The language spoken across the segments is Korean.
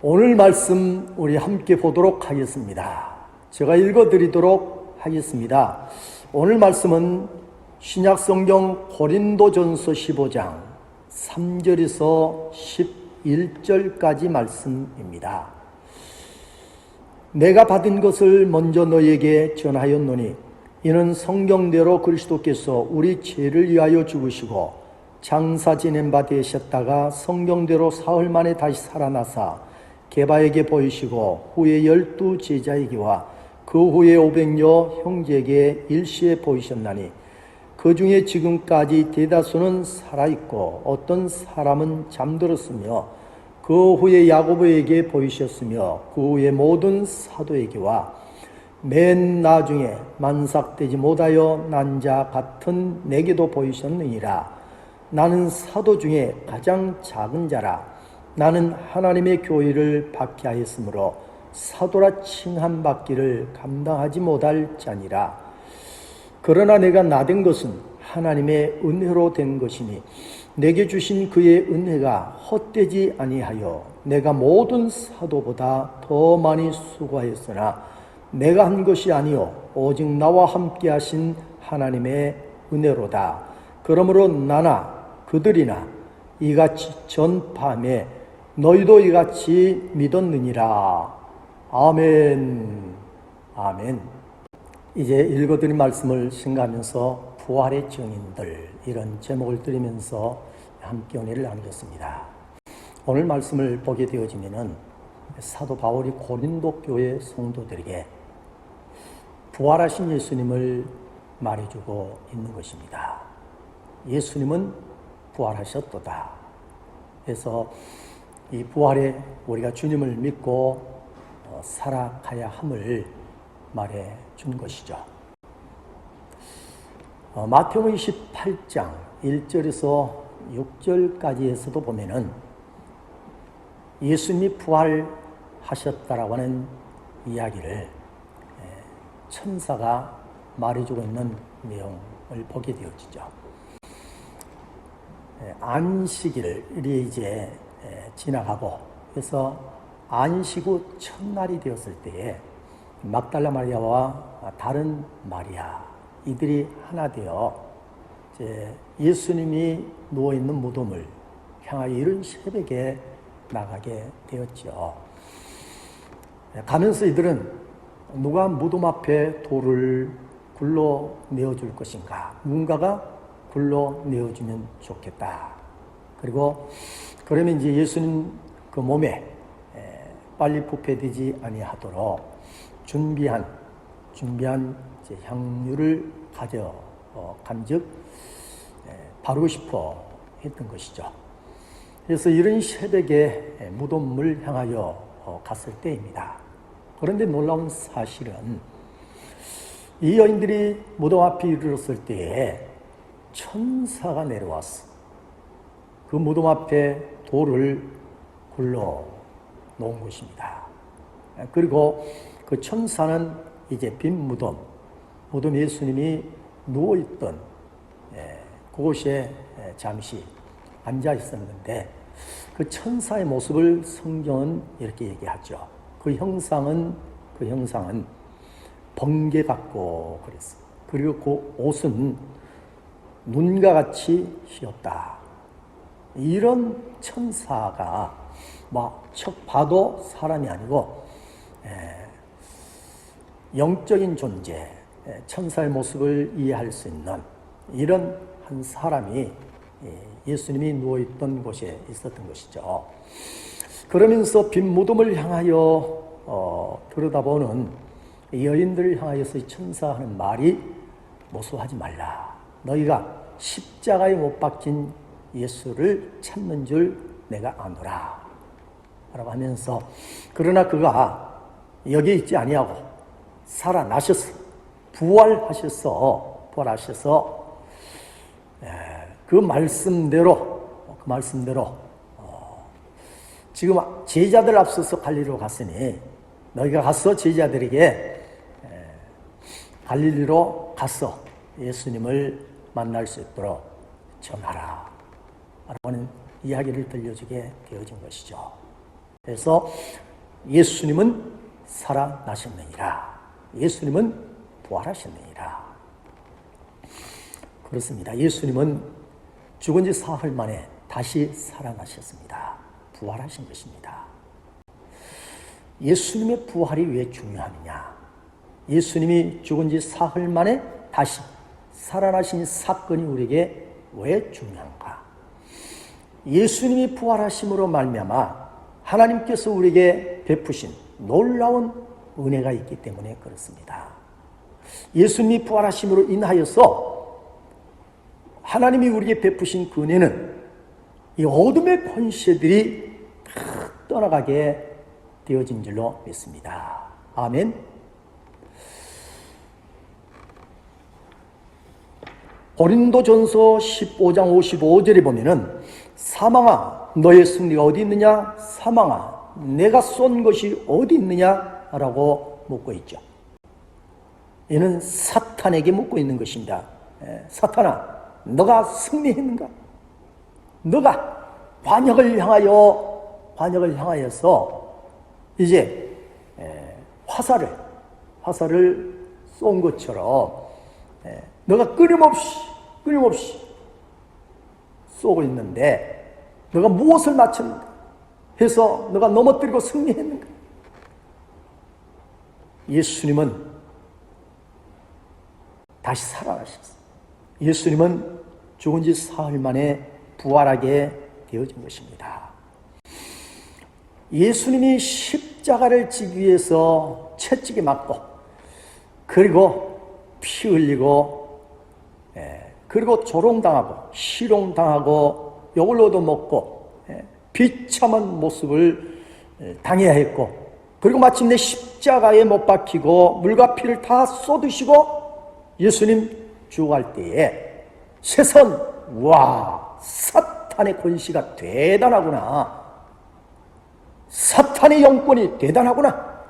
오늘 말씀 우리 함께 보도록 하겠습니다. 제가 읽어드리도록 하겠습니다. 오늘 말씀은 신약성경 고린도전서 15장 3절에서 11절까지 말씀입니다. 내가 받은 것을 먼저 너희에게 전하였노니 이는 성경대로 그리스도께서 우리 죄를 위하여 죽으시고 장사 지낸 바 되셨다가 성경대로 사흘 만에 다시 살아나사 게바에게 보이시고 후에 12 제자에게와 그 후에 500여 형제에게 일시에 보이셨나니 그 중에 지금까지 대다수는 살아있고 어떤 사람은 잠들었으며 그 후에 야고보에게 보이셨으며 그 후에 모든 사도에게와 맨 나중에 만삭되지 못하여 난 자 같은 내게도 보이셨느니라. 나는 사도 중에 가장 작은 자라. 나는 하나님의 교회를 박해하였으므로 사도라 칭함받기를 감당하지 못할 자니라. 그러나 내가 나된 것은 하나님의 은혜로 된 것이니 내게 주신 그의 은혜가 헛되지 아니하여 내가 모든 사도보다 더 많이 수고하였으나 내가 한 것이 아니요 오직 나와 함께 하신 하나님의 은혜로다. 그러므로 나나 그들이나 이같이 전파하며 너희도 이같이 믿었느니라. 아멘. 아멘. 이제 읽어드린 말씀을 생각하면서 부활의 증인들, 이런 제목을 드리면서 함께 은혜를 나누겠습니다. 오늘 말씀을 보게 되어지면은 사도 바울이 고린도 교회 성도들에게 부활하신 예수님을 말해주고 있는 것입니다. 예수님은 부활하셨도다. 그래서 이 부활에 우리가 주님을 믿고 살아가야 함을 말해 준 것이죠. 마태복음 28장 1절에서 6절까지에서도 보면은 예수님이 부활하셨다라고 하는 이야기를 천사가 말해주고 있는 내용을 보게 되어지죠. 안식일이 이제 지나가고 그래서 안식 후 첫날이 되었을 때에 막달라 마리아와 다른 마리아 이들이 하나 되어 이제 예수님이 누워있는 무덤을 향하여 이른 새벽에 나가게 되었죠. 가면서 이들은 누가 무덤 앞에 돌을 굴러 내어줄 것인가, 누군가가 굴러 내어주면 좋겠다. 그리고 그러면 이제 예수님 그 몸에 빨리 부패되지 아니하도록 준비한 이제 향유를 간즉 바르고 싶어 했던 것이죠. 그래서 이런 새벽에 무덤을 향하여 갔을 때입니다. 그런데 놀라운 사실은 이 여인들이 무덤 앞에 이르렀을 때에 천사가 내려왔어. 그 무덤 앞에 돌을 굴러 놓은 것입니다. 그리고 그 천사는 이제 빈 무덤 예수님이 누워있던 그곳에 잠시 앉아 있었는데 그 천사의 모습을 성경은 이렇게 얘기하죠. 그 형상은 번개 같고 그랬어. 그리고 그 옷은 눈과 같이 휘었다. 이런 천사가 척 봐도 사람이 아니고 영적인 존재, 천사의 모습을 이해할 수 있는 이런 한 사람이 예수님이 누워있던 곳에 있었던 것이죠. 그러면서 빈 무덤을 향하여 들여다보는 여인들을 향하여서 이 천사가 하는 말이 모소하지 말라. 너희가 십자가에 못 박힌 예수를 찾는 줄 내가 아노라. 라고 하면서 그러나 그가 여기 있지 아니하고 살아나셨어. 부활하셔서 그 말씀대로 지금 제자들 앞서서 갈릴리로 갔으니 너희가 가서 제자들에게 갈릴리로 가서 예수님을 만날 수 있도록 전하라 라고 하는 이야기를 들려주게 되어진 것이죠. 그래서 예수님은 살아나셨느니라. 예수님은 부활하셨느니라. 그렇습니다. 예수님은 죽은 지 사흘 만에 다시 살아나셨습니다. 부활하신 것입니다. 예수님의 부활이 왜 중요하느냐? 예수님이 죽은 지 사흘 만에 다시 살아나신 사건이 우리에게 왜 중요한가? 예수님이 부활하심으로 말미암아 하나님께서 우리에게 베푸신 놀라운 은혜가 있기 때문에 그렇습니다. 예수님이 부활하심으로 인하여서 하나님이 우리에게 베푸신 그 은혜는 이 어둠의 권세들이 다 떠나가게 되어진 줄로 믿습니다. 아멘. 고린도전서 15장 55절에 보면은 사망아 너의 승리가 어디 있느냐? 사망아 내가 쏜 것이 어디 있느냐? 라고 묻고 있죠. 이는 사탄에게 묻고 있는 것입니다. 사탄아 너가 승리했는가? 너가 관역을 향하여서 이제 화살을 쏜 것처럼 너가 끊임없이 쏘고 있는데 너가 무엇을 맞췄는가? 해서 너가 넘어뜨리고 승리했는가? 예수님은 다시 살아나셨어요. 예수님은 죽은 지 사흘 만에 부활하게 되어진 것입니다. 예수님이 십자가를 지기 위해서 채찍에 맞고 그리고 피 흘리고 그리고 조롱당하고 시롱당하고 욕을 얻어먹고 비참한 모습을 당해야 했고 그리고 마침내 십자가에 못 박히고 물과 피를 다 쏟으시고 예수님 죽어갈 때에 세상 와 사탄의 권세가 대단하구나. 사탄의 영권이 대단하구나.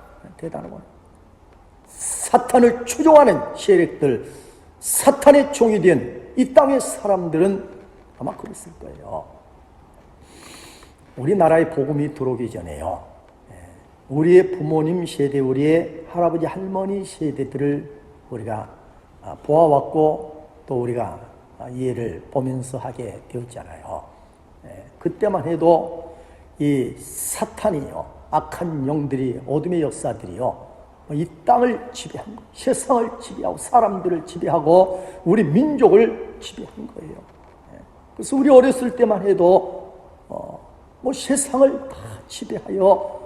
사탄을 추종하는 세력들, 사탄의 종이 된 이 땅의 사람들은 아마 그랬을 거예요. 우리나라에 복음이 들어오기 전에요. 우리의 부모님 세대, 우리의 할아버지, 할머니 세대들을 우리가 보아왔고 또 우리가 이해를 보면서 하게 되었잖아요. 그때만 해도 이 사탄이요, 악한 영들이, 어둠의 역사들이요, 이 땅을 지배한 거예요. 세상을 지배하고 사람들을 지배하고 우리 민족을 지배한 거예요. 그래서 우리 어렸을 때만 해도 세상을 다 지배하여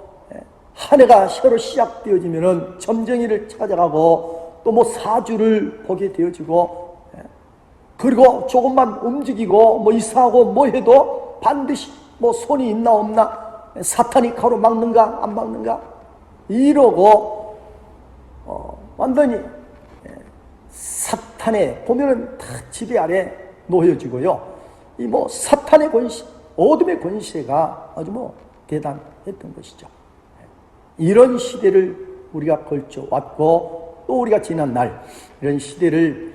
한 해가 새로 시작되어지면은 점쟁이를 찾아가고 또 사주를 보게 되어지고 그리고 조금만 움직이고 이상하고 해도 반드시 손이 있나 없나 사탄이 가로막는가 안 막는가 이러고 완전히 사탄의 보면은 다 지배 아래 놓여지고요. 이 사탄의 권세, 어둠의 권세가 아주 대단했던 것이죠. 이런 시대를 우리가 걸쳐왔고 또 우리가 지난 날 이런 시대를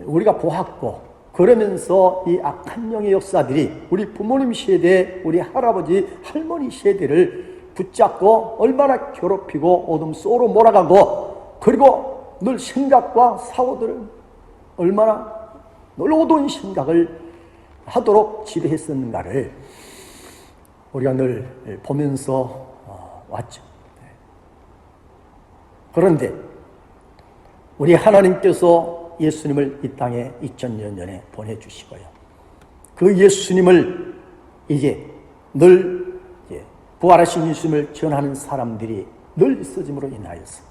우리가 보았고 그러면서 이 악한 영의 역사들이 우리 부모님 세대, 우리 할아버지, 할머니 세대를 붙잡고 얼마나 괴롭히고 어둠 속으로 몰아가고 그리고 늘 생각과 사고들을 얼마나 늘 어두운 생각을 하도록 지배했었는가를 우리가 늘 보면서 왔죠. 그런데 우리 하나님께서 예수님을 이 땅에 2000년 전에 보내주시고요. 그 예수님을 이제 늘 부활하신 예수님을 전하는 사람들이 늘 있어짐으로 인하여서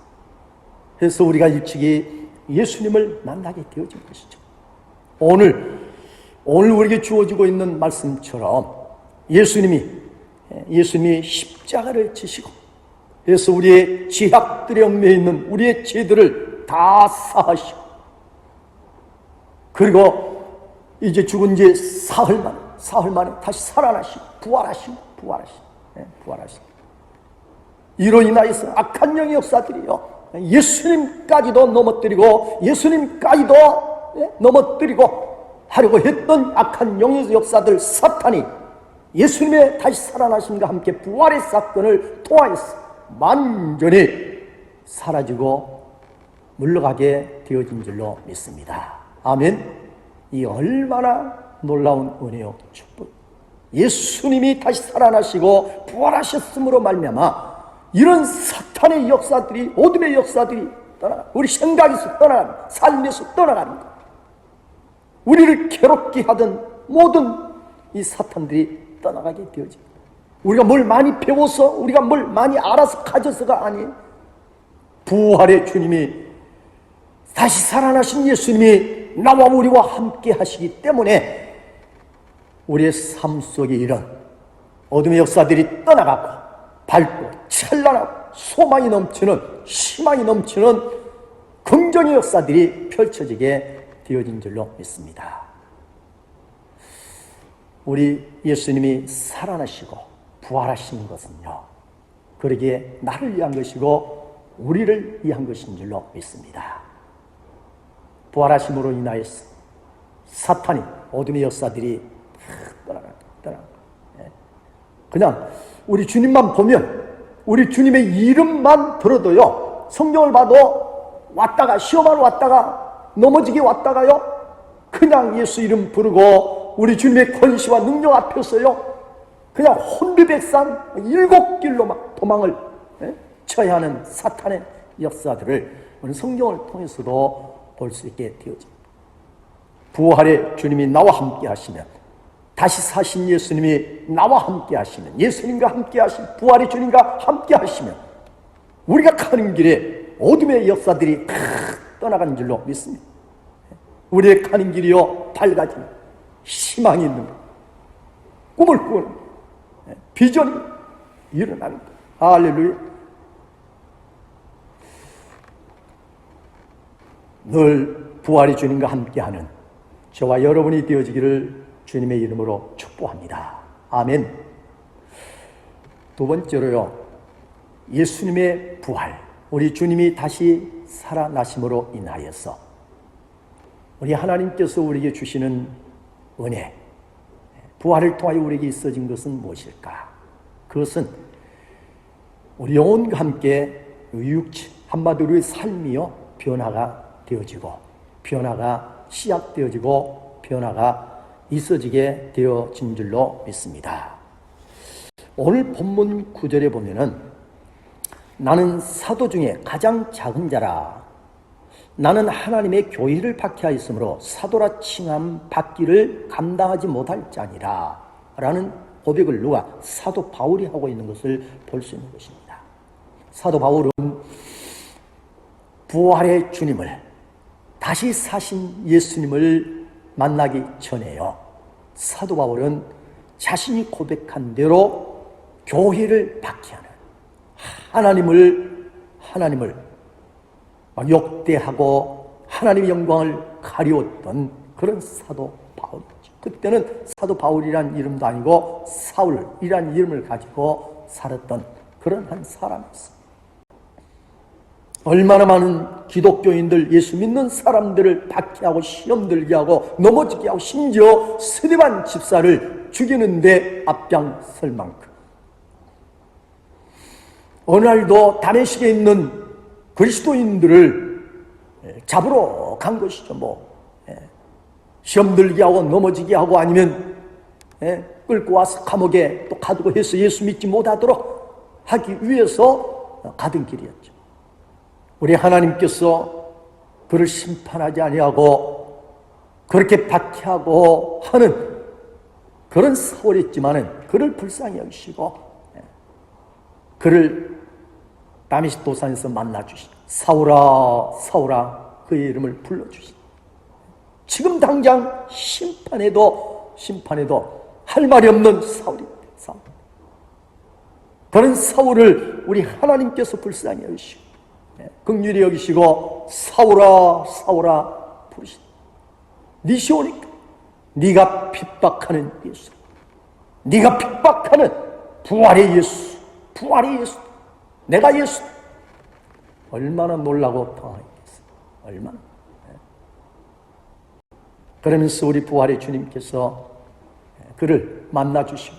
그래서 우리가 일찍이 예수님을 만나게 되어진 것이죠. 오늘 우리에게 주어지고 있는 말씀처럼 예수님이 십자가를 지시고 그래서 우리의 죄악들에 얽매여 있는 우리의 죄들을 다 사하시고 그리고 이제 죽은 지 사흘 만에 다시 살아나시고 부활하시고 이로 인하여서 악한 영의 역사들이요 예수님까지도 넘어뜨리고 하려고 했던 악한 영의 역사들 사탄이 예수님의 다시 살아나심과 함께 부활의 사건을 통하여서 완전히 사라지고 물러가게 되어진 줄로 믿습니다. 아멘. 이 얼마나 놀라운 은혜요 축복. 예수님이 다시 살아나시고 부활하셨음으로 말미암아 이런 사탄의 역사들이, 어둠의 역사들이 우리 생각에서 떠나가는, 삶에서 떠나가는 것, 우리를 괴롭게 하던 모든 이 사탄들이 떠나가게 되어집니다. 우리가 뭘 많이 배워서, 우리가 뭘 많이 알아서 가져서가 아니에요. 부활의 주님이, 다시 살아나신 예수님이 나와 우리와 함께 하시기 때문에 우리의 삶 속에 이런 어둠의 역사들이 떠나가고 밝고 찬란하고 소망이 넘치는, 희망이 넘치는 긍정의 역사들이 펼쳐지게 되어진 줄로 믿습니다. 우리 예수님이 살아나시고 부활하신 것은요, 그러기에 나를 위한 것이고 우리를 위한 것인 줄로 믿습니다. 부활하심으로 인하여서 사탄이, 어둠의 역사들이 떠나가. 그냥 우리 주님만 보면, 우리 주님의 이름만 들어도요, 성경을 봐도 왔다가, 시험하러 왔다가, 넘어지게 왔다가요, 그냥 예수 이름 부르고 우리 주님의 권시와 능력 앞에서요, 그냥 혼비백산 7길로 막 도망을 쳐야 하는 사탄의 역사들을 우리 성경을 통해서도 볼 수 있게 되어집니다. 부활의 주님이 나와 함께 하시면, 다시 사신 예수님이 나와 함께 하시면, 예수님과 함께 하신 부활의 주님과 함께 하시면 우리가 가는 길에 어둠의 역사들이 다 떠나가는 줄로 믿습니다. 우리의 가는 길이요 밝아지는, 희망이 있는 것, 꿈을 꾸는 것, 비전이 일어나는 것. 할렐루야. 늘 부활의 주님과 함께하는 저와 여러분이 되어지기를 주님의 이름으로 축복합니다. 아멘. 두 번째로요, 예수님의 부활, 우리 주님이 다시 살아나심으로 인하여서 우리 하나님께서 우리에게 주시는 은혜, 부활을 통하여 우리에게 있어진 것은 무엇일까? 그것은 우리 영혼과 함께 육체, 한마디로 우리의 삶이요 변화가 되어지고, 변화가 시작되어지고, 변화가 있어지게 되어진 줄로 믿습니다. 오늘 본문 9절에 보면은 나는 사도 중에 가장 작은 자라, 나는 하나님의 교회를 박해하였으므로 사도라 칭함 받기를 감당하지 못할 자니라 라는 고백을 누가? 사도 바울이 하고 있는 것을 볼 수 있는 것입니다. 사도 바울은 부활의 주님을, 다시 사신 예수님을 만나기 전에요, 사도 바울은 자신이 고백한 대로 교회를 박해하는, 하나님을 역대하고 하나님의 영광을 가리웠던 그런 사도 바울이죠. 그때는 사도 바울이란 이름도 아니고 사울이란 이름을 가지고 살았던 그런 한 사람이었습니다. 얼마나 많은 기독교인들, 예수 믿는 사람들을 박해하고 시험 들게 하고 넘어지게 하고 심지어 스데반 집사를 죽이는데 앞장설 만큼, 어느 날도 다메섹에 있는 그리스도인들을 잡으러 간 것이죠. 시험 들게 하고 넘어지게 하고 아니면 끌고 와서 감옥에 또 가두고 해서 예수 믿지 못하도록 하기 위해서 가던 길이었죠. 우리 하나님께서 그를 심판하지 아니하고 그렇게 박해하고 하는 그런 사울이었지만은 그를 불쌍히 여기시고 그를 다메섹 도산에서 만나주시고 사울아 사울아 그의 이름을 불러주시고, 지금 당장 심판해도 할 말이 없는 사울입니다. 사울. 그런 사울을 우리 하나님께서 불쌍히 여기시고 긍휼히 여기시고 사울아 사울아 부르시다. 니시 오니까 네가 핍박하는 예수, 네가 핍박하는 부활의 예수, 부활의 예수, 내가 예수. 얼마나 놀라고 당황했겠어. 얼마나. 그러면서 우리 부활의 주님께서 그를 만나주시고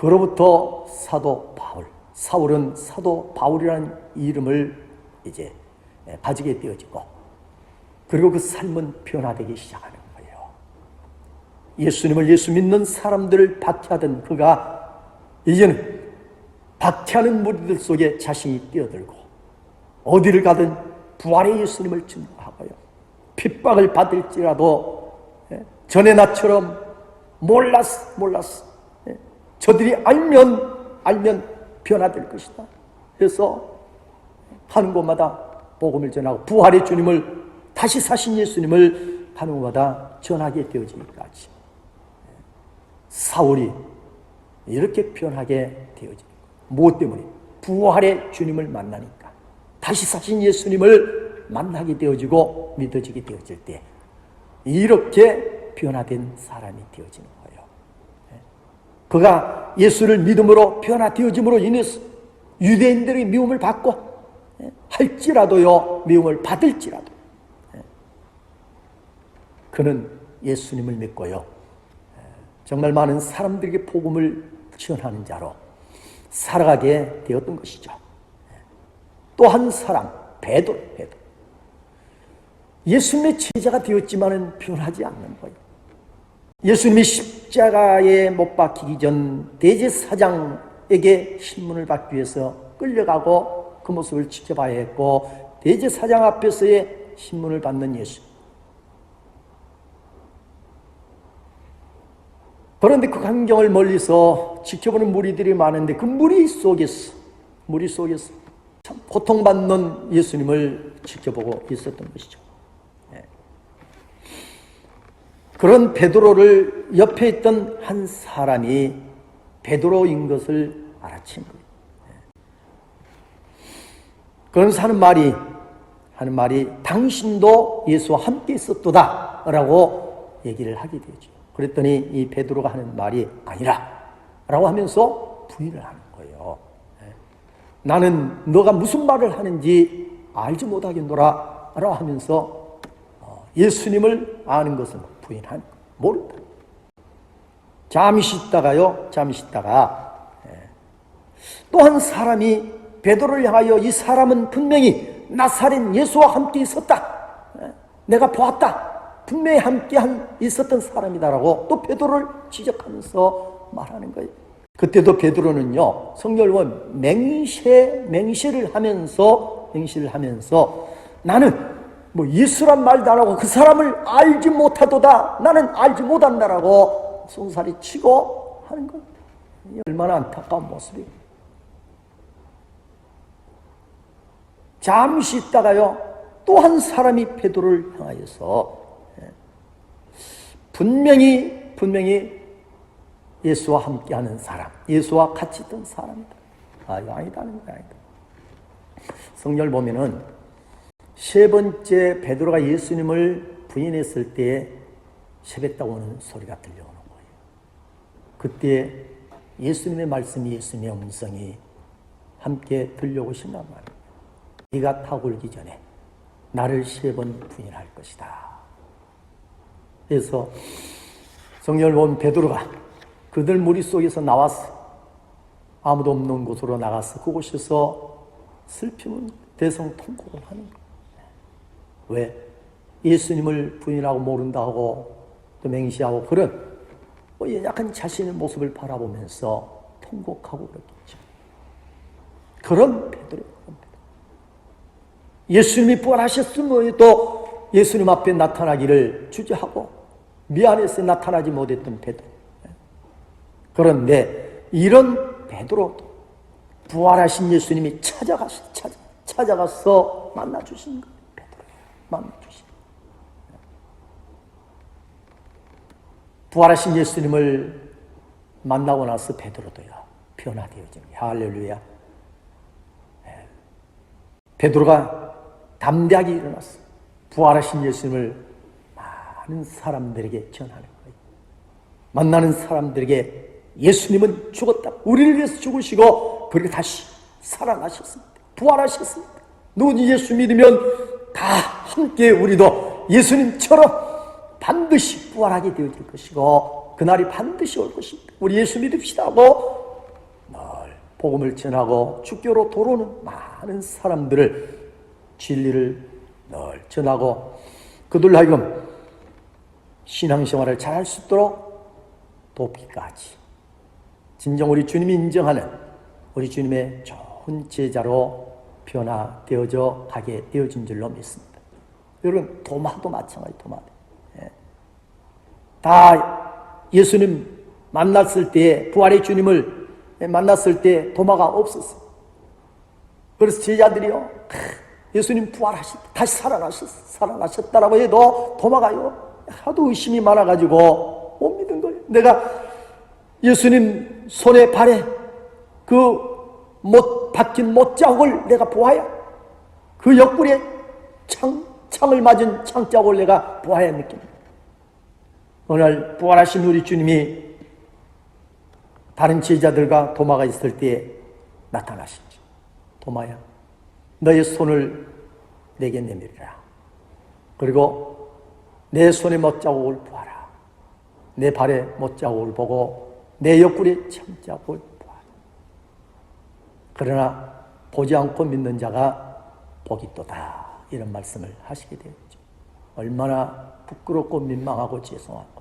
그로부터 사도 바울, 사울은 사도 바울이라는 이름을 이제 가지게 되어지고, 그리고 그 삶은 변화되기 시작하는 거예요. 예수님을 예수 믿는 사람들을 박해하던 그가 이제는 박해하는 무리들 속에 자신이 뛰어들고 어디를 가든 부활의 예수님을 증거하고요. 핍박을 받을지라도 전에 나처럼 몰랐어. 저들이 알면 변화될 것이다. 그래서 가는 곳마다 복음을 전하고 부활의 주님을, 다시 사신 예수님을 가는 곳마다 전하게 되어지기까지 사울이 이렇게 변하게 되어집니다. 무엇 때문에? 부활의 주님을 만나니까, 다시 사신 예수님을 만나게 되어지고 믿어지게 되어질 때 이렇게 변화된 사람이 되어지는 거예요. 그가 예수를 믿음으로 변화되어짐으로 인해서 유대인들의 미움을 받고, 할지라도요, 미움을 받을지라도 그는 예수님을 믿고요, 정말 많은 사람들에게 복음을 전하는 자로 살아가게 되었던 것이죠. 또 한 사람, 베드로. 예수님의 제자가 되었지만은 변하지 않는 거예요. 예수님이 십자가에 못 박히기 전 대제사장에게 신문을 받기 위해서 끌려가고 그 모습을 지켜봐야 했고, 대제사장 앞에서의 신문을 받는 예수. 그런데 그 광경을 멀리서 지켜보는 무리들이 많은데 그 무리 속에서 참 고통받는 예수님을 지켜보고 있었던 것이죠. 그런 베드로를 옆에 있던 한 사람이 베드로인 것을 알아챈 거예요. 그러면서 하는 말이 당신도 예수와 함께 있었도다 라고 얘기를 하게 되죠. 그랬더니 이 베드로가 하는 말이 아니라 라고 하면서 부인을 하는 거예요. 나는 너가 무슨 말을 하는지 알지 못하겠노라 라고 하면서 예수님을 아는 것은 부인한, 모른다. 잠시 있다가 또 한 사람이 베드로를 향하여 이 사람은 분명히 나사렛 예수와 함께 있었다. 내가 보았다. 분명히 함께 있었던 사람이다라고 또 베드로를 지적하면서 말하는 거예요. 그때도 베드로는요, 성경을 맹세를 하면서 나는 예수란 말도 안 하고 그 사람을 알지 못하도다. 나는 알지 못한다라고 손살이 치고 하는 거예요. 얼마나 안타까운 모습이에요. 잠시 있다가요, 또 한 사람이 베드로를 향하여서 분명히 예수와 함께하는 사람, 예수와 같이 있던 사람이다. 이거 아니다는 거야. 성경을 보면은 세 번째 베드로가 예수님을 부인했을 때 새벽다고 오는 소리가 들려오는 거예요. 그때 예수님의 말씀이, 예수님의 음성이 함께 들려오신단 말이에요. 네가 타고 울기 전에 나를 3번 부인할 것이다. 그래서 성경을 보면 베드로가 그들 무리 속에서 나와서 아무도 없는 곳으로 나가서 그곳에서 슬픔은 대성통곡을 하는 거예요. 왜? 예수님을 부인하고 모른다 하고 또 맹시하고 그런 약간 자신의 모습을 바라보면서 통곡하고 그랬겠죠. 그런 베드로. 예수님이 부활하셨으면 또 예수님 앞에 나타나기를 주저하고 미안해서 나타나지 못했던 베드로. 그런데 이런 베드로도 부활하신 예수님이 찾아가서 만나주신 거예요. 만나주신. 부활하신 예수님을 만나고 나서 베드로도요, 변화되어집니다. 할렐루야. 베드로가 담대하게 일어났어. 부활하신 예수님을 많은 사람들에게 전하는 거예요. 만나는 사람들에게 예수님은 죽었다. 우리를 위해서 죽으시고 그리고 다시 살아나셨습니다. 부활하셨습니다. 누구든지 예수 믿으면 다 함께 우리도 예수님처럼 반드시 부활하게 되어질 것이고 그날이 반드시 올 것입니다. 우리 예수 믿읍시다 하고 복음을 전하고 주교로 돌아오는 많은 사람들을 진리를 늘 전하고 그들로 하여금 신앙생활을 잘할 수 있도록 돕기까지 진정 우리 주님이 인정하는 우리 주님의 좋은 제자로 변화되어져 가게 되어진 줄로 믿습니다. 여러분 도마도 마찬가지. 도마도 다 예수님 만났을 때 부활의 주님을 만났을 때 도마가 없었어요. 그래서 제자들이요 예수님 부활하셨다 다시 살아나셨다라고 해도 도마가요 하도 의심이 많아가지고 못 믿은 거예요. 내가 예수님 손에 발에 그 박힌 못자국을 내가 보아야 그 옆구리에 창을 맞은 창자국을 내가 보아야 느낍니다. 오늘 부활하신 우리 주님이 다른 제자들과 도마가 있을 때에 나타나시죠. 도마야 너의 손을 내게 내밀으라. 그리고 내 손의 못자국을 보아라. 내 발의 못자국을 보고 내 옆구리에 창자국을 보아라. 그러나 보지 않고 믿는 자가 복이 있도다. 이런 말씀을 하시게 되었죠. 얼마나 부끄럽고 민망하고 죄송하고.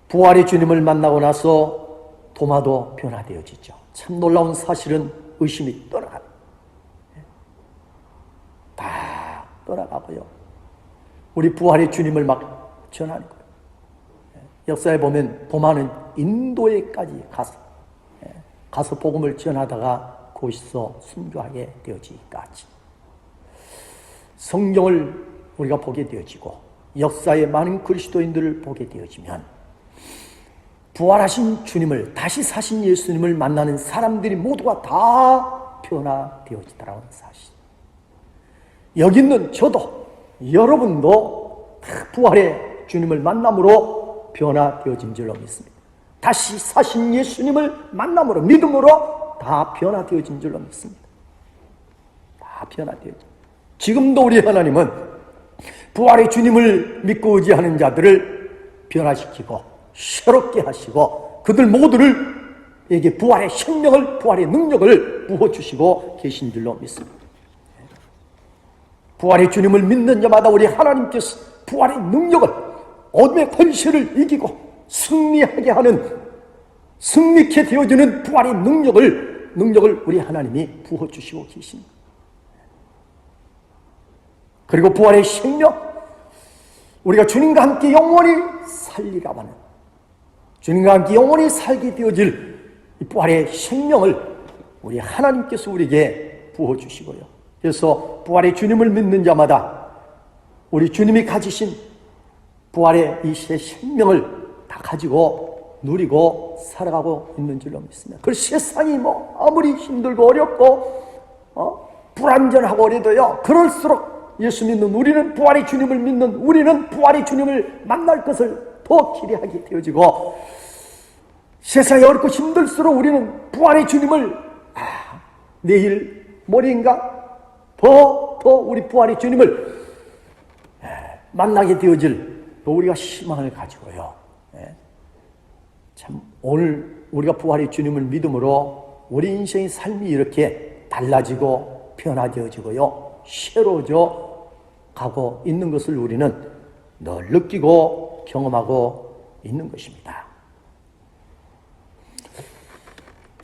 부활의 주님을 만나고 나서 도마도 변화되어지죠. 참 놀라운 사실은 의심이 떠나가요. 다 떠나가고요. 우리 부활의 주님을 막 전하는 거예요. 역사에 보면 도마는 인도에까지 가서 복음을 전하다가 거기서 순교하게 되어지기까지 성경을 우리가 보게 되어지고 역사의 많은 그리스도인들을 보게 되어지면 부활하신 주님을 다시 사신 예수님을 만나는 사람들이 모두가 다 변화되어지더라는 사실. 여기 있는 저도 여러분도 다 부활의 주님을 만남으로 변화되어진 줄로 믿습니다. 다시 사신 예수님을 만남으로 믿음으로 다 변화되어진 줄로 믿습니다. 다 변화되어진. 지금도 우리 하나님은 부활의 주님을 믿고 의지하는 자들을 변화시키고 새롭게 하시고 그들 모두를에게 부활의 생명을 부활의 능력을 부어주시고 계신 줄로 믿습니다. 부활의 주님을 믿는 자마다 우리 하나님께서 부활의 능력을 어둠의 권세를 이기고 승리하게 하는 승리케 되어지는 부활의 능력을 우리 하나님이 부어주시고 계십니다. 그리고 부활의 생명 우리가 주님과 함께 영원히 살리라고 하는 주님과 함께 영원히 살게 되어질 이 부활의 생명을 우리 하나님께서 우리에게 부어주시고요. 그래서 부활의 주님을 믿는 자마다 우리 주님이 가지신 부활의 이 생명을 다 가지고 누리고 살아가고 있는 줄로 믿습니다. 그 세상이 아무리 힘들고 어렵고 불안전하고 그래도요 그럴수록 예수 믿는 우리는 부활의 주님을 믿는 우리는 부활의 주님을 만날 것을 더 기대하게 되어지고 세상이 어렵고 힘들수록 우리는 부활의 주님을 내일 모레인가 더 우리 부활의 주님을 만나게 되어질 우리가 희망을 가지고요. 참 오늘 우리가 부활의 주님을 믿음으로 우리 인생의 삶이 이렇게 달라지고 변화되어지고요. 새로워져 가고 있는 것을 우리는 늘 느끼고 경험하고 있는 것입니다.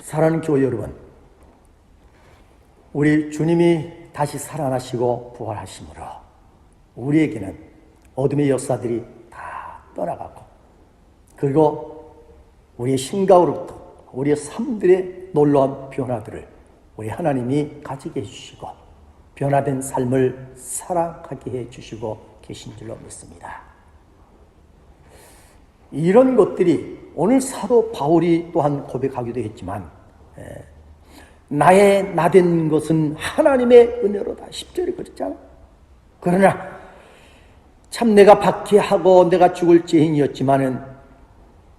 사랑하는 교회 여러분, 우리 주님이 다시 살아나시고 부활하심으로 우리에게는 어둠의 역사들이 다 떠나가고 그리고 우리의 생각으로부터 우리의 삶들의 놀라운 변화들을 우리 하나님이 가지게 해주시고 변화된 삶을 살아가게 해주시고 계신 줄로 믿습니다. 이런 것들이 오늘 사도 바울이 또한 고백하기도 했지만 나의 나된 것은 하나님의 은혜로다. 10절에 그랬잖아. 그러나 참 내가 박해하고 내가 죽을 죄인이었지만은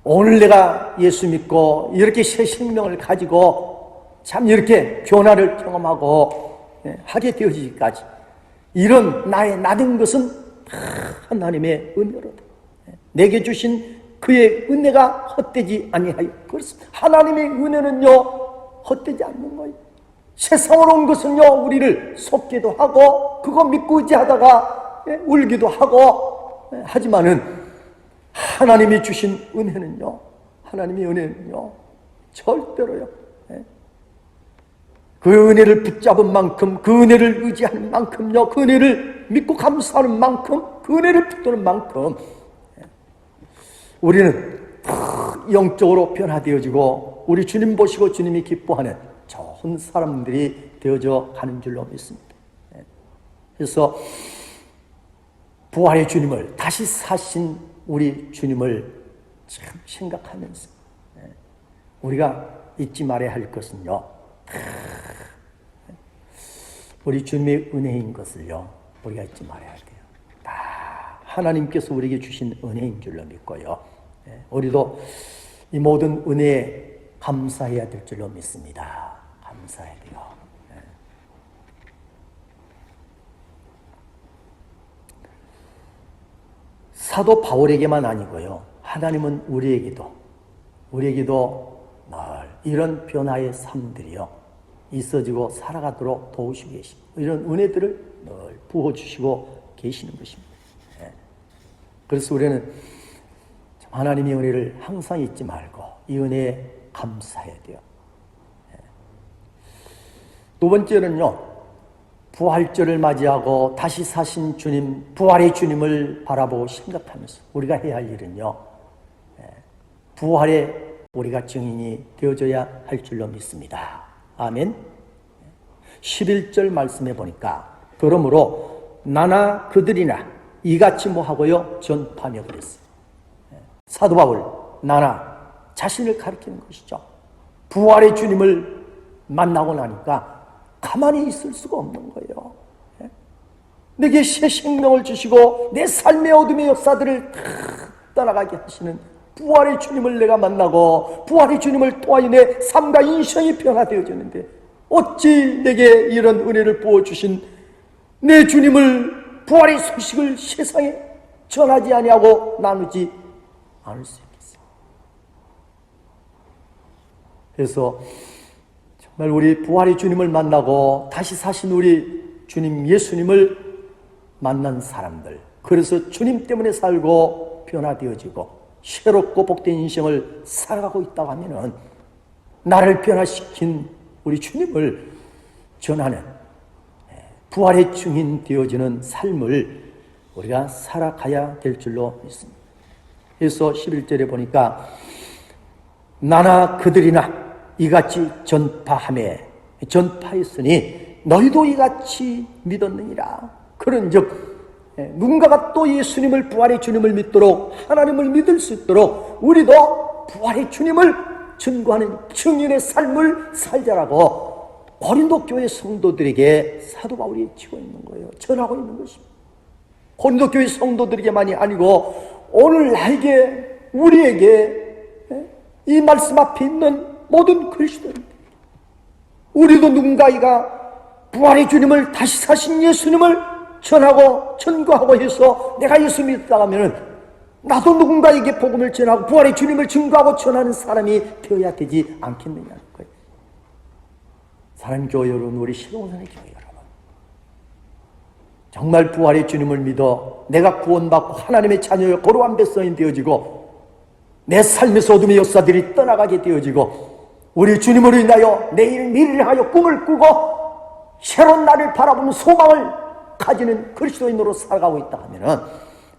오늘 내가 예수 믿고 이렇게 새 생명을 가지고 참 이렇게 변화를 경험하고 하게 되어지기까지 이런 나의 나된 것은 하나님의 은혜로다. 내게 주신 그의 은혜가 헛되지 아니하여 그렇습니다. 하나님의 은혜는요 헛되지 않는 거예요. 세상으로 온 것은요 우리를 속기도 하고 그거 믿고 의지하다가 울기도 하고 하지만은 하나님이 주신 은혜는요, 하나님의 은혜는요 절대로요 그 은혜를 붙잡은 만큼, 그 은혜를 의지하는 만큼요, 그 은혜를 믿고 감사하는 만큼, 그 은혜를 붙드는 만큼 우리는 영적으로 변화되어지고 우리 주님 보시고 주님이 기뻐하는 좋은 사람들이 되어져 가는 줄로 믿습니다. 그래서 부활의 주님을, 다시 사신 우리 주님을 참 생각하면서 우리가 잊지 말아야 할 것은요, 우리 주님의 은혜인 것을요 우리가 잊지 말아야 돼요. 다 하나님께서 우리에게 주신 은혜인 줄로 믿고요, 우리도 이 모든 은혜에 감사해야 될 줄로 믿습니다. 감사해야 돼요. 사도 바울에게만 아니고요, 하나님은 우리에게도 늘 이런 변화의 삶들이요 있어지고 살아가도록 도우시고 계십니다. 이런 은혜들을 늘 부어주시고 계시는 것입니다. 그래서 우리는 하나님의 은혜를 항상 잊지 말고 이 은혜에 감사해야 돼요. 두 번째는요, 부활절을 맞이하고 다시 사신 주님, 부활의 주님을 바라보고 생각하면서 우리가 해야 할 일은요, 부활의 우리가 증인이 되어져야 할 줄로 믿습니다. 아멘. 11절 말씀해 보니까 그러므로 나나 그들이나 이같이 뭐하고요 전파하며 그랬어요. 사도 바울 나나 자신을 가리키는 것이죠. 부활의 주님을 만나고 나니까 가만히 있을 수가 없는 거예요. 내게 새 생명을 주시고 내 삶의 어둠의 역사들을 다 떠나가게 하시는 부활의 주님을 내가 만나고 부활의 주님을 통하여 내 삶과 인생이 변화되어졌는데 어찌 내게 이런 은혜를 부어주신 내 주님을, 부활의 소식을 세상에 전하지 아니하고 나누지 않을 수 있겠어요. 그래서 정말 우리 부활의 주님을 만나고 다시 사신 우리 주님 예수님을 만난 사람들, 그래서 주님 때문에 살고 변화되어지고 새롭고 복된 인생을 살아가고 있다고 하면은 나를 변화시킨 우리 주님을 전하는 부활의 증인 되어지는 삶을 우리가 살아가야 될 줄로 믿습니다. 그래서 11절에 보니까 나나 그들이나 이같이 전파했으니 너희도 이같이 믿었느니라. 그런즉 누군가가 또 예수님을, 부활의 주님을 믿도록, 하나님을 믿을 수 있도록 우리도 부활의 주님을 증거하는 증인의 삶을 살자라고 고린도 교회 성도들에게 사도 바울이 치고 있는 거예요. 전하고 있는 것입니다. 고린도 교회 성도들에게만이 아니고 오늘 나에게, 우리에게, 이 말씀 앞에 있는 모든 그리스도인들, 우리도 누군가가 부활의 주님을, 다시 사신 예수님을 전하고 전거하고 해서 내가 예수 믿었다 하면은 나도 누군가에게 복음을 전하고 부활의 주님을 증거하고 전하는 사람이 되어야 되지 않겠느냐는 거예요. 사랑하는 교회 여러분, 우리 시동산의 교회 여러분, 정말 부활의 주님을 믿어 내가 구원받고 하나님의 자녀여 거룩한 백성이 되어지고 내 삶에서 어둠의 역사들이 떠나가게 되어지고 우리 주님으로 인하여 내일 미래를 하여 꿈을 꾸고 새로운 날을 바라보는 소망을 가지는 그리스도인으로 살아가고 있다 하면은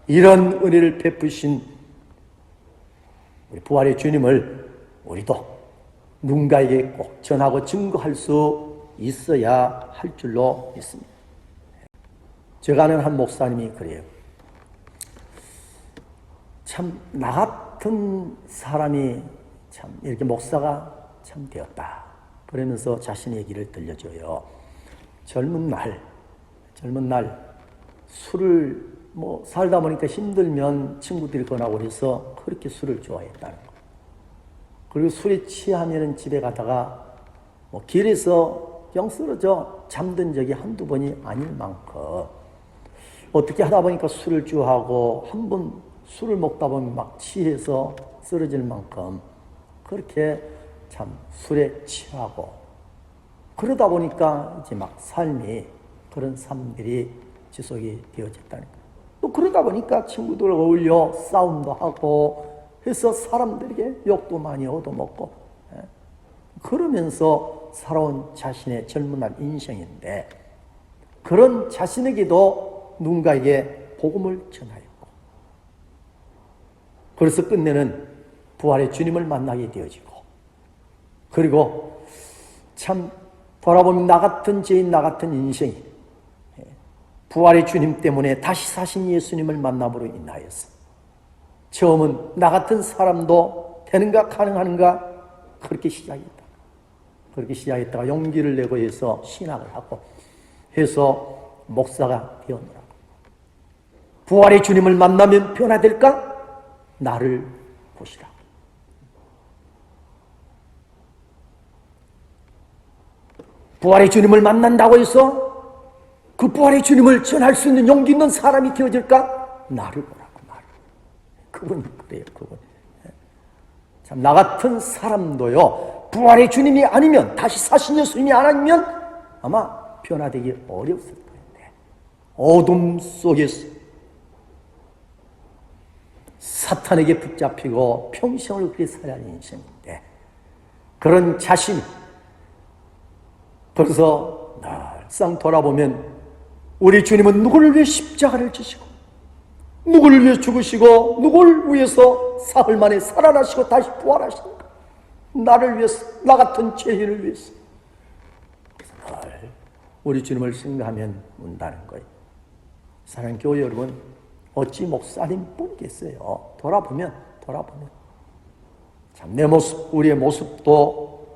이런 은혜를 베푸신 우리 부활의 주님을 우리도 누군가에게 꼭 전하고 증거할 수 있어야 할 줄로 믿습니다. 제가 아는 한 목사님이 그래요. 참 나 같은 사람이 참 이렇게 목사가 참 되었다 그러면서 자신의 얘기를 들려줘요. 젊은 날 술을 살다 보니까 힘들면 친구들이 권하고 해서 그렇게 술을 좋아했다는 거. 그리고 술에 취하면 집에 가다가 길에서 영 쓰러져 잠든 적이 한두 번이 아닐 만큼 어떻게 하다 보니까 술을 좋아하고 한 번 술을 먹다 보면 막 취해서 쓰러질 만큼 그렇게 참 술에 취하고 그러다 보니까 이제 막 삶이 그런 삶들이 지속이 되어졌다는 거예요. 또 그러다 보니까 친구들 어울려 싸움도 하고 해서 사람들에게 욕도 많이 얻어먹고 그러면서 살아온 자신의 젊은 날 인생인데 그런 자신에게도 누군가에게 복음을 전하였고 그래서 끝내는 부활의 주님을 만나게 되어지고 그리고 참 돌아보면 나 같은 죄인 나 같은 인생이 부활의 주님 때문에 다시 사신 예수님을 만남으로 인하여서 처음은 나 같은 사람도 되는가 가능한가 그렇게 시작했다. 그렇게 시작했다가 용기를 내고 해서 신학을 하고 해서 목사가 되었노라. 부활의 주님을 만나면 변화될까? 나를 보시라. 부활의 주님을 만난다고 해서 그 부활의 주님을 전할 수 있는 용기 있는 사람이 되어질까? 나를 보라고, 나를. 그분이 그래요, 그분. 참, 나 같은 사람도요, 부활의 주님이 아니면, 다시 사신 예수님이 아니면 아마 변화되기 어려웠을 텐데, 어둠 속에서 사탄에게 붙잡히고 평생을 그렇게 살아야 하는 인생인데, 그런 자신이 그래서 날상 돌아보면 우리 주님은 누구를 위해 십자가를 지시고 누구를 위해 죽으시고 누구를 위해서 사흘 만에 살아나시고 다시 부활하십니까? 나를 위해서, 나 같은 죄인을 위해서. 그래서 늘 우리 주님을 생각하면 운다는 거예요. 사랑하는 교회 여러분, 어찌 목사님 뿐이겠어요. 돌아보면 참 내 모습, 우리의 모습도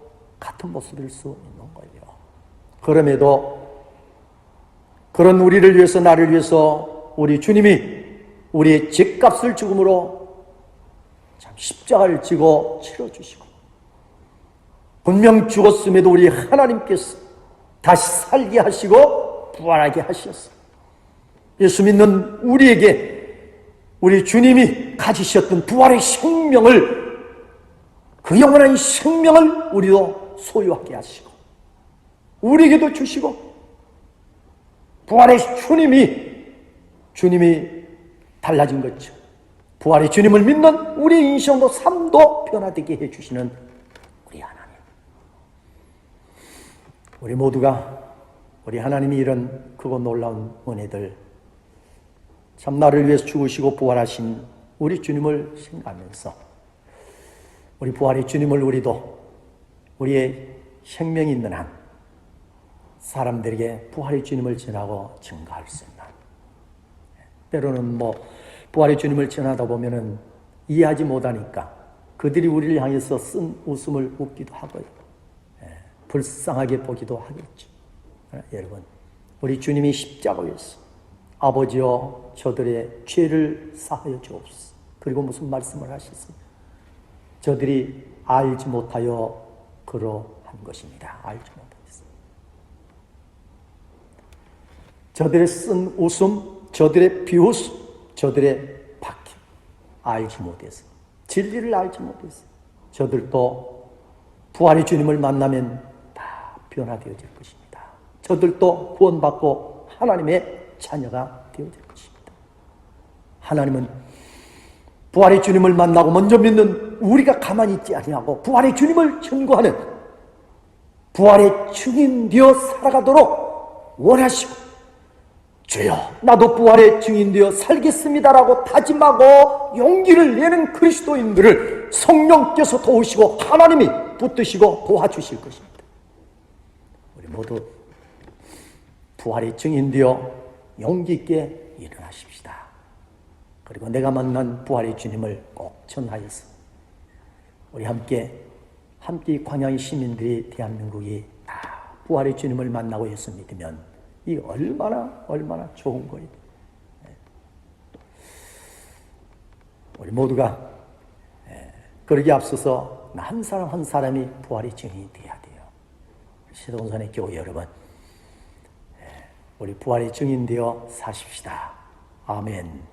같은 모습일 수 있는 거예요. 그럼에도 그런 우리를 위해서, 나를 위해서 우리 주님이 우리의 죄값을 죽음으로 참 십자가를 지고 치러주시고 분명 죽었음에도 우리 하나님께서 다시 살게 하시고 부활하게 하셨어. 예수 믿는 우리에게 우리 주님이 가지셨던 부활의 생명을, 그 영원한 생명을 우리도 소유하게 하시고 우리에게도 주시고 부활의 주님이 달라진 거죠. 부활의 주님을 믿는 우리의 인생도 삶도 변화되게 해주시는 우리 하나님. 우리 모두가 우리 하나님이 이런 크고 놀라운 은혜들, 참 나를 위해서 죽으시고 부활하신 우리 주님을 생각하면서 우리 부활의 주님을 우리도 우리의 생명이 있는 한 사람들에게 부활의 주님을 전하고 증거할 수 있는, 때로는 부활의 주님을 전하다 보면은 이해하지 못하니까 그들이 우리를 향해서 쓴 웃음을 웃기도 하고요. 불쌍하게 보기도 하겠죠. 여러분, 우리 주님이 십자가에서 아버지여 저들의 죄를 사하여 주옵소서. 그리고 무슨 말씀을 하셨습니까? 저들이 알지 못하여 그러한 것입니다. 알지 못하였습니다. 저들의 쓴 웃음, 저들의 비웃음, 저들의 박해 알지 못해서, 진리를 알지 못해서 저들도 부활의 주님을 만나면 다 변화되어질 것입니다. 저들도 구원받고 하나님의 자녀가 되어질 것입니다. 하나님은 부활의 주님을 만나고 먼저 믿는 우리가 가만히 있지 아니하고 부활의 주님을 전거하는 부활의 증인되어 살아가도록 원하시고, 주여 나도 부활의 증인되어 살겠습니다라고 다짐하고 용기를 내는 그리스도인들을 성령께서 도우시고 하나님이 붙드시고 도와주실 것입니다. 우리 모두 부활의 증인되어 용기 있게 일어나십시다. 그리고 내가 만난 부활의 주님을 꼭 전하여서 우리 함께 광야의 시민들이 대한민국이 다 부활의 주님을 만나고 예수 믿으면 이 얼마나 좋은 거예요. 우리 모두가 그러기 앞서서 한 사람 한 사람이 부활의 증인이 돼야 돼요. 시동산의 교회 여러분, 우리 부활의 증인 되어 사십시다. 아멘.